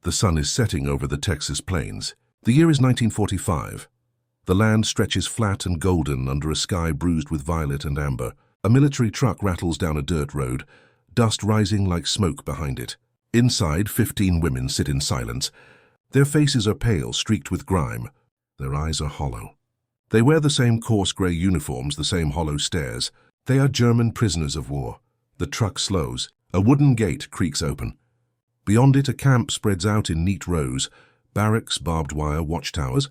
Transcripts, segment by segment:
The sun is setting over the Texas plains. The year is 1945. The land stretches flat and golden under a sky bruised with violet and amber. A military truck rattles down a dirt road, dust rising like smoke behind it. Inside, 15 women sit in silence. Their faces are pale, streaked with grime. Their eyes are hollow. They wear the same coarse grey uniforms, the same hollow stares. They are German prisoners of war. The truck slows. A wooden gate creaks open. Beyond it, a camp spreads out in neat rows, barracks, barbed wire, watchtowers.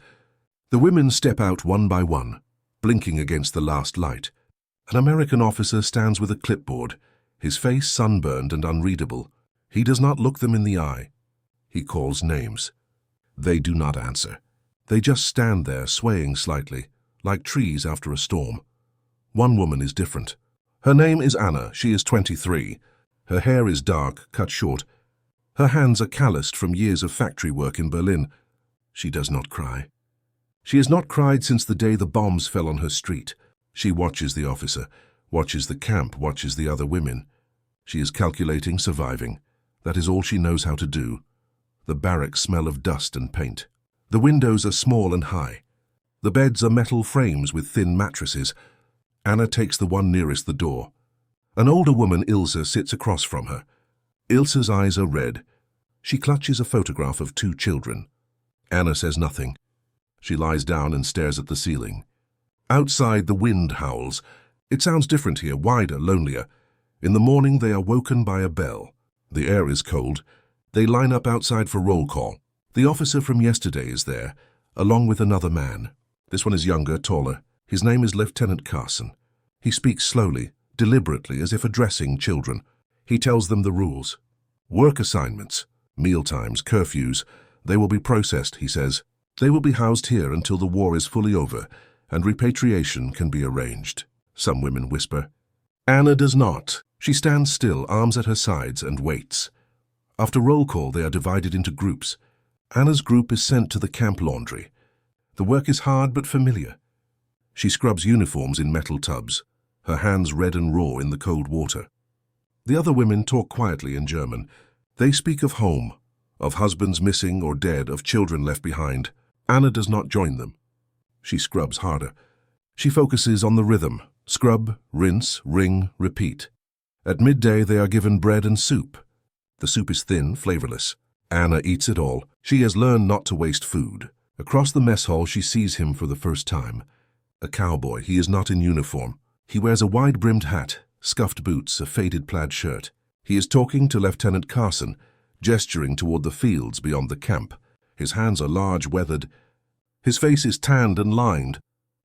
The women step out one by one, blinking against the last light. An American officer stands with a clipboard, his face sunburned and unreadable. He does not look them in the eye. He calls names. They do not answer. They just stand there, swaying slightly, like trees after a storm. One woman is different. Her name is Anna. She is 23. Her hair is dark, cut short. Her hands are calloused from years of factory work in Berlin. She does not cry. She has not cried since the day the bombs fell on her street. She watches the officer, watches the camp, watches the other women. She is calculating, surviving. That is all she knows how to do. The barracks smell of dust and paint. The windows are small and high. The beds are metal frames with thin mattresses. Anna takes the one nearest the door. An older woman, Ilse, sits across from her. Ilse's eyes are red. She clutches a photograph of 2 children. Anna says nothing. She lies down and stares at the ceiling. Outside, the wind howls. It sounds different here, wider, lonelier. In the morning, they are woken by a bell. The air is cold. They line up outside for roll call. The officer from yesterday is there, along with another man. This one is younger, taller. His name is Lieutenant Carson. He speaks slowly, deliberately, as if addressing children. He tells them the rules. Work assignments, mealtimes, curfews. They will be processed, he says. They will be housed here until the war is fully over and repatriation can be arranged. Some women whisper. Anna does not. She stands still, arms at her sides, and waits. After roll call, they are divided into groups. Anna's group is sent to the camp laundry. The work is hard but familiar. She scrubs uniforms in metal tubs, her hands red and raw in the cold water. The other women talk quietly in German. They speak of home, of husbands missing or dead, of children left behind. Anna does not join them. She scrubs harder. She focuses on the rhythm. Scrub, rinse, wring, repeat. At midday, they are given bread and soup. The soup is thin, flavorless. Anna eats it all. She has learned not to waste food. Across the mess hall, she sees him for the first time. A cowboy. He is not in uniform. He wears a wide-brimmed hat, scuffed boots, a faded plaid shirt. He is talking to Lieutenant Carson, gesturing toward the fields beyond the camp. His hands are large, weathered. His face is tanned and lined.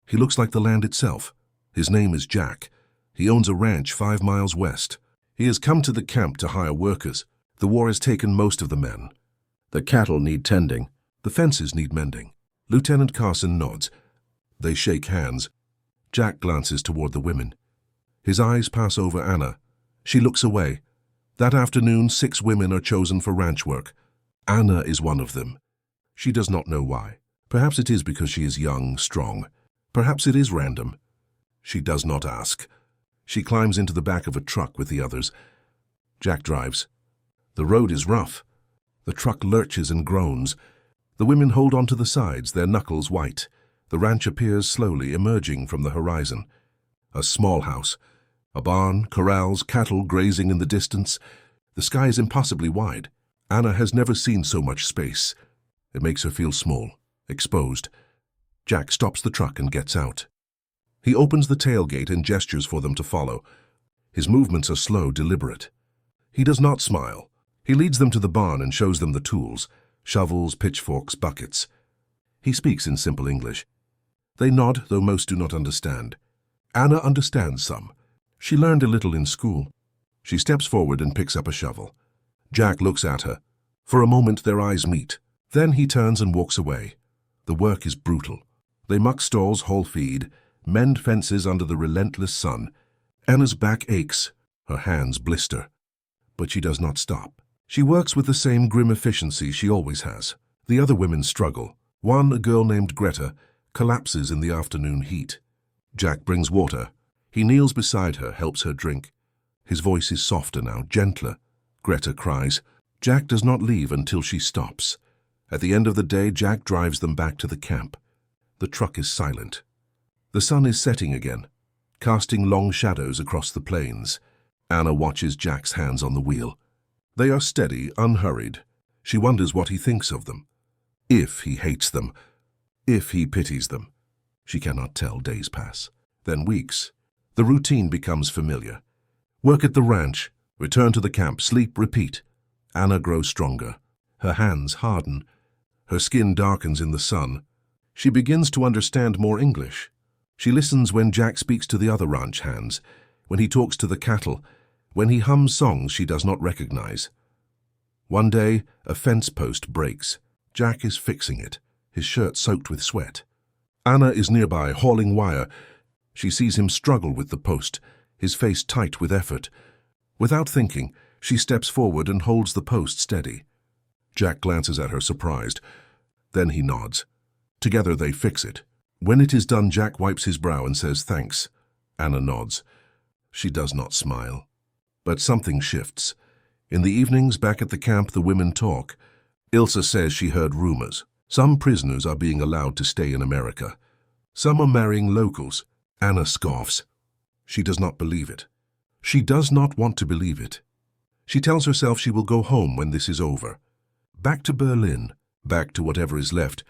He looks like the land itself. His name is Jack. He owns a ranch 5 miles west. He has come to the camp to hire workers. The war has taken most of the men. The cattle need tending. The fences need mending. Lieutenant Carson nods. They shake hands. Jack glances toward the women. His eyes pass over Anna. She looks away. That afternoon, 6 women are chosen for ranch work. Anna is one of them. She does not know why. Perhaps it is because she is young, strong. Perhaps it is random. She does not ask. She climbs into the back of a truck with the others. Jack drives. The road is rough. The truck lurches and groans. The women hold onto the sides, their knuckles white. The ranch appears slowly, emerging from the horizon. A small house. A barn, corrals, cattle grazing in the distance. The sky is impossibly wide. Anna has never seen so much space. It makes her feel small, exposed. Jack stops the truck and gets out. He opens the tailgate and gestures for them to follow. His movements are slow, deliberate. He does not smile. He leads them to the barn and shows them the tools, shovels, pitchforks, buckets. He speaks in simple English. They nod, though most do not understand. Anna understands some. She learned a little in school. She steps forward and picks up a shovel. Jack looks at her. For a moment their eyes meet. Then he turns and walks away. The work is brutal. They muck stalls, haul feed, mend fences under the relentless sun. Anna's back aches. Her hands blister. But she does not stop. She works with the same grim efficiency she always has. The other women struggle. One, a girl named Greta, collapses in the afternoon heat. Jack brings water. He kneels beside her, helps her drink. His voice is softer now, gentler. Greta cries. Jack does not leave until she stops. At the end of the day, Jack drives them back to the camp. The truck is silent. The sun is setting again, casting long shadows across the plains. Anna watches Jack's hands on the wheel. They are steady, unhurried. She wonders what he thinks of them. If he hates them. If he pities them. She cannot tell. Days pass. Then weeks. The routine becomes familiar. Work at the ranch, return to the camp, sleep, repeat. Anna grows stronger. Her hands harden. Her skin darkens in the sun. She begins to understand more English. She listens when Jack speaks to the other ranch hands, when he talks to the cattle, when he hums songs she does not recognize. One day, a fence post breaks. Jack is fixing it, his shirt soaked with sweat. Anna is nearby, hauling wire. She sees him struggle with the post, his face tight with effort. Without thinking, she steps forward and holds the post steady. Jack glances at her, surprised. Then he nods. Together they fix it. When it is done, Jack wipes his brow and says thanks. Anna nods. She does not smile. But something shifts. In the evenings, back at the camp, the women talk. Ilsa says she heard rumors. Some prisoners are being allowed to stay in America. Some are marrying locals. Anna scoffs. She does not believe it. She does not want to believe it. She tells herself she will go home when this is over. Back to Berlin, back to whatever is left,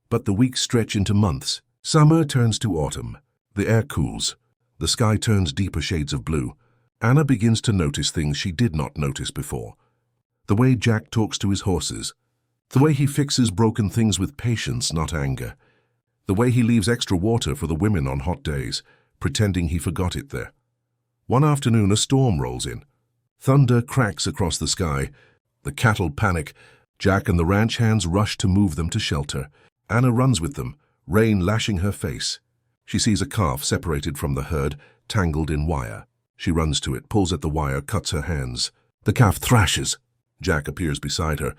but the weeks stretch into months. Summer turns to autumn. The air cools. The sky turns deeper shades of blue. Anna begins to notice things she did not notice before. The way Jack talks to his horses. The way he fixes broken things with patience, not anger. The way he leaves extra water for the women on hot days, pretending he forgot it there. One afternoon, a storm rolls in. Thunder cracks across the sky. The cattle panic. Jack and the ranch hands rush to move them to shelter. Anna runs with them, rain lashing her face. She sees a calf separated from the herd, tangled in wire. She runs to it, pulls at the wire, cuts her hands. The calf thrashes. Jack appears beside her.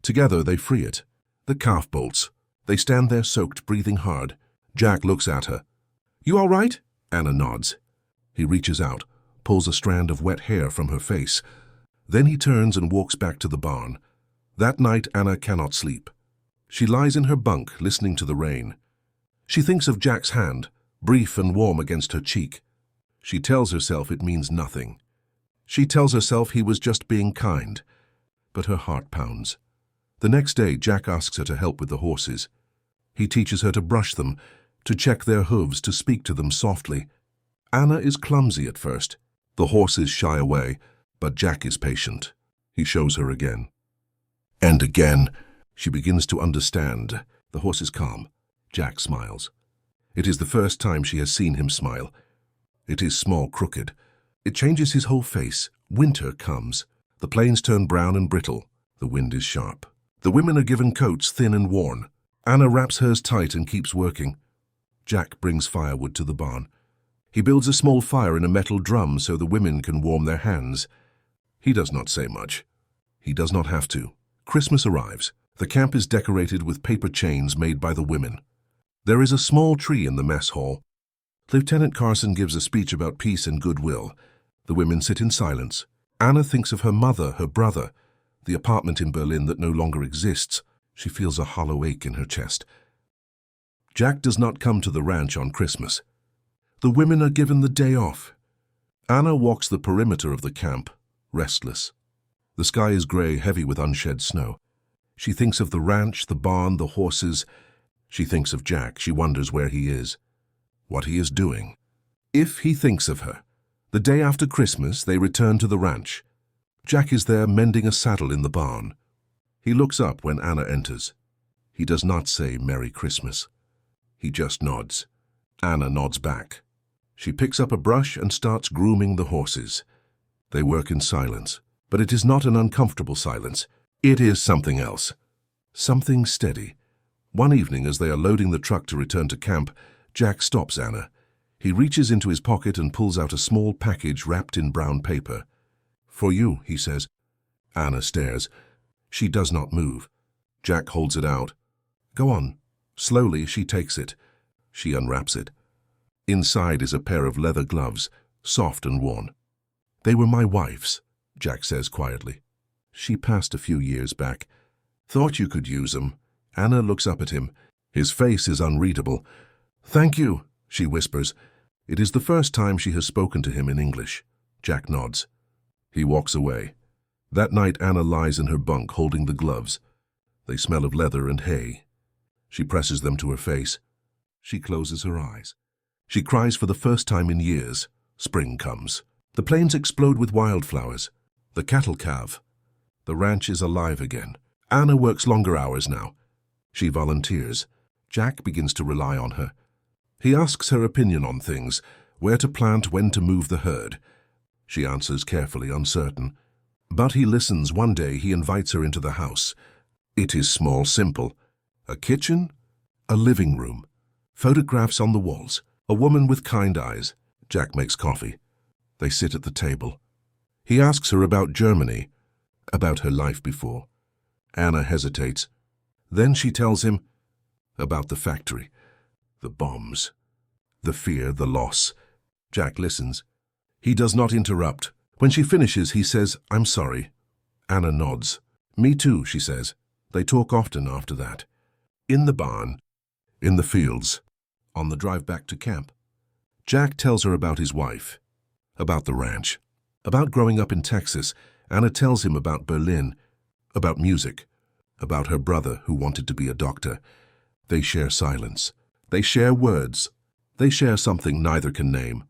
Together they free it. The calf bolts. They stand there soaked, breathing hard. Jack looks at her. "You all right?" Anna nods. He reaches out, pulls a strand of wet hair from her face. Then he turns and walks back to the barn. That night, Anna cannot sleep. She lies in her bunk, listening to the rain. She thinks of Jack's hand, brief and warm against her cheek. She tells herself it means nothing. She tells herself he was just being kind. But her heart pounds. The next day, Jack asks her to help with the horses. He teaches her to brush them, to check their hooves, to speak to them softly. Anna is clumsy at first. The horses shy away, but Jack is patient. He shows her again. And again. She begins to understand. The horse is calm. Jack smiles. It is the first time she has seen him smile. It is small, crooked. It changes his whole face. Winter comes. The plains turn brown and brittle. The wind is sharp. The women are given coats, thin and worn. Anna wraps hers tight and keeps working. Jack brings firewood to the barn. He builds a small fire in a metal drum so the women can warm their hands. He does not say much. He does not have to. Christmas arrives. The camp is decorated with paper chains made by the women. There is a small tree in the mess hall. Lieutenant Carson gives a speech about peace and goodwill. The women sit in silence. Anna thinks of her mother, her brother, the apartment in Berlin that no longer exists. She feels a hollow ache in her chest. Jack does not come to the ranch on Christmas. The women are given the day off. Anna walks the perimeter of the camp, restless. The sky is gray, heavy with unshed snow. She thinks of the ranch, the barn, the horses. She thinks of Jack. She wonders where he is, what he is doing. If he thinks of her. The day after Christmas, they return to the ranch. Jack is there mending a saddle in the barn. He looks up when Anna enters. He does not say Merry Christmas. He just nods. Anna nods back. She picks up a brush and starts grooming the horses. They work in silence, but it is not an uncomfortable silence. It is something else. Something steady. One evening, as they are loading the truck to return to camp, Jack stops Anna. He reaches into his pocket and pulls out a small package wrapped in brown paper. "For you," he says. Anna stares. She does not move. Jack holds it out. "Go on." Slowly, she takes it. She unwraps it. Inside is a pair of leather gloves, soft and worn. "They were my wife's," Jack says quietly. She passed a few years back. Thought you could use 'em. Anna looks up at him. His face is unreadable. Thank you, she whispers. It is the first time she has spoken to him in English. Jack nods. He walks away. That night Anna lies in her bunk holding the gloves. They smell of leather and hay. She presses them to her face. She closes her eyes. She cries for the first time in years. Spring comes. The plains explode with wildflowers. The cattle calve. The ranch is alive again. Anna works longer hours now. She volunteers. Jack begins to rely on her. He asks her opinion on things, where to plant, when to move the herd. She answers carefully, uncertain. But he listens. One day he invites her into the house. It is small, simple. A kitchen, a living room, photographs on the walls, a woman with kind eyes. Jack makes coffee. They sit at the table. He asks her about Germany, about her life before. Anna hesitates. Then she tells him about the factory, the bombs, the fear, the loss. Jack listens. He does not interrupt. When she finishes, he says, "I'm sorry." Anna nods. "Me too," she says. They talk often after that. In the barn, in the fields, on the drive back to camp. Jack tells her about his wife, about the ranch, about growing up in Texas. Anna tells him about Berlin, about music, about her brother who wanted to be a doctor. They share silence. They share words. They share something neither can name.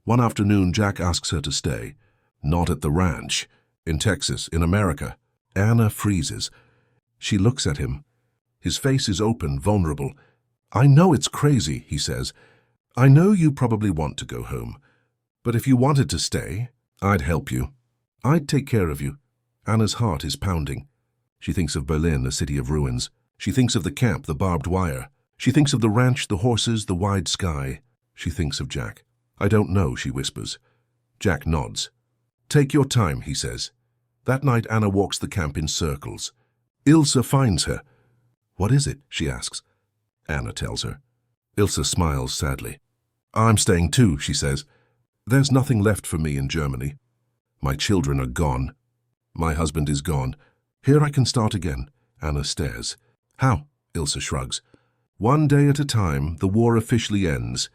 One afternoon, Jack asks her to stay. Not at the ranch, in Texas, in America. Anna freezes. She looks at him. His face is open, vulnerable. "I know it's crazy," he says. "I know you probably want to go home. But if you wanted to stay, I'd help you. I'd take care of you." Anna's heart is pounding. She thinks of Berlin, a city of ruins. She thinks of the camp, the barbed wire. She thinks of the ranch, the horses, the wide sky. She thinks of Jack. "I don't know," she whispers. Jack nods. "Take your time," he says. That night Anna walks the camp in circles. Ilse finds her. "What is it?" she asks. Anna tells her. Ilse smiles sadly. "I'm staying too," she says. "There's nothing left for me in Germany. My children are gone. My husband is gone. Here I can start again." Anna stares. "How?" Ilse shrugs. "One day at a time, the war officially ends.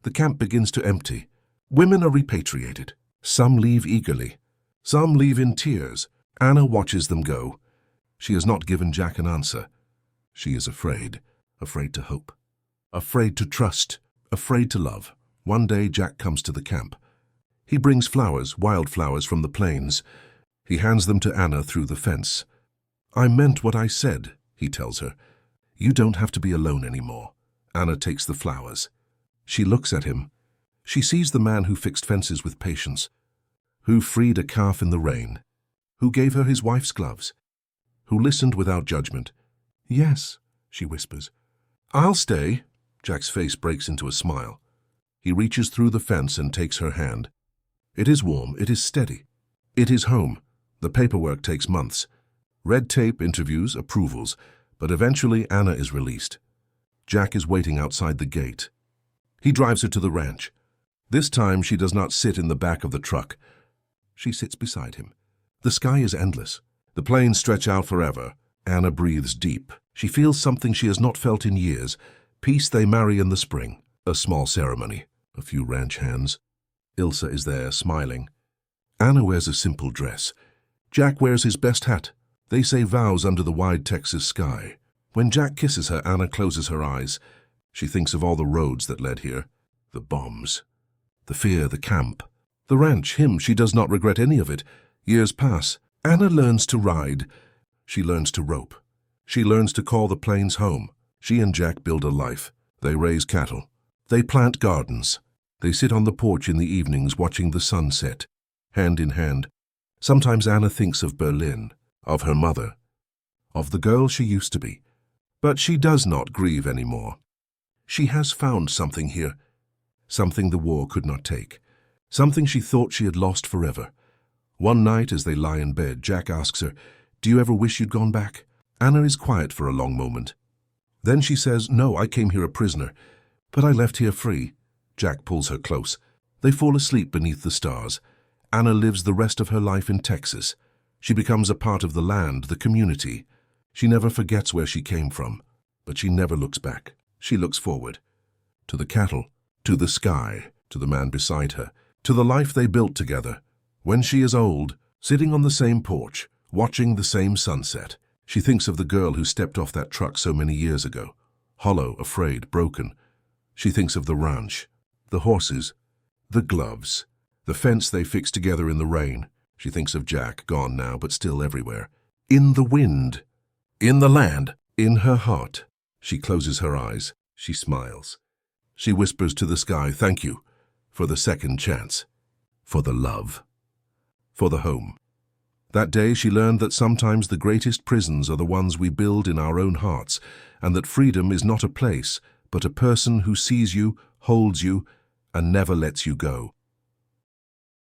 The camp begins to empty. Women are repatriated. Some leave eagerly. Some leave in tears. Anna watches them go. She has not given Jack an answer. She is afraid. Afraid to hope. Afraid to trust. Afraid to love. One day Jack comes to the camp. He brings flowers, wildflowers from the plains. He hands them to Anna through the fence. "I meant what I said," he tells her. "You don't have to be alone anymore." Anna takes the flowers. She looks at him. She sees the man who fixed fences with patience, who freed a calf in the rain, who gave her his wife's gloves, who listened without judgment. "Yes," she whispers. "I'll stay." Jack's face breaks into a smile. He reaches through the fence and takes her hand. It is warm, it is steady. It is home. The paperwork takes months. Red tape, interviews, approvals, but eventually Anna is released. Jack is waiting outside the gate. He drives her to the ranch. This time she does not sit in the back of the truck. She sits beside him. The sky is endless. The plains stretch out forever. Anna breathes deep. She feels something she has not felt in years. Peace. They marry in the spring. A small ceremony. A few ranch hands. Ilse is there, smiling. Anna wears a simple dress. Jack wears his best hat. They say vows under the wide Texas sky. When Jack kisses her, Anna closes her eyes. She thinks of all the roads that led here. The bombs. The fear, the camp. The ranch, him. She does not regret any of it. Years pass. Anna learns to ride. She learns to rope. She learns to call the plains home. She and Jack build a life. They raise cattle. They plant gardens. They sit on the porch in the evenings watching the sun set, hand in hand. Sometimes Anna thinks of Berlin, of her mother, of the girl she used to be. But she does not grieve anymore. She has found something here, something the war could not take, something she thought she had lost forever. One night as they lie in bed, Jack asks her, "Do you ever wish you'd gone back?" Anna is quiet for a long moment. Then she says, "No, I came here a prisoner, but I left here free." Jack pulls her close. They fall asleep beneath the stars. Anna lives the rest of her life in Texas. She becomes a part of the land, the community. She never forgets where she came from, but she never looks back. She looks forward. To the cattle, to the sky, to the man beside her, to the life they built together. When she is old, sitting on the same porch, watching the same sunset, she thinks of the girl who stepped off that truck so many years ago, hollow, afraid, broken. She thinks of the ranch, the horses, the gloves, the fence they fixed together in the rain. She thinks of Jack, gone now, but still everywhere. In the wind, in the land, in her heart. She closes her eyes. She smiles. She whispers to the sky, thank you for the second chance, for the love, for the home. That day she learned that sometimes the greatest prisons are the ones we build in our own hearts, and that freedom is not a place, but a person who sees you, holds you, and never lets you go.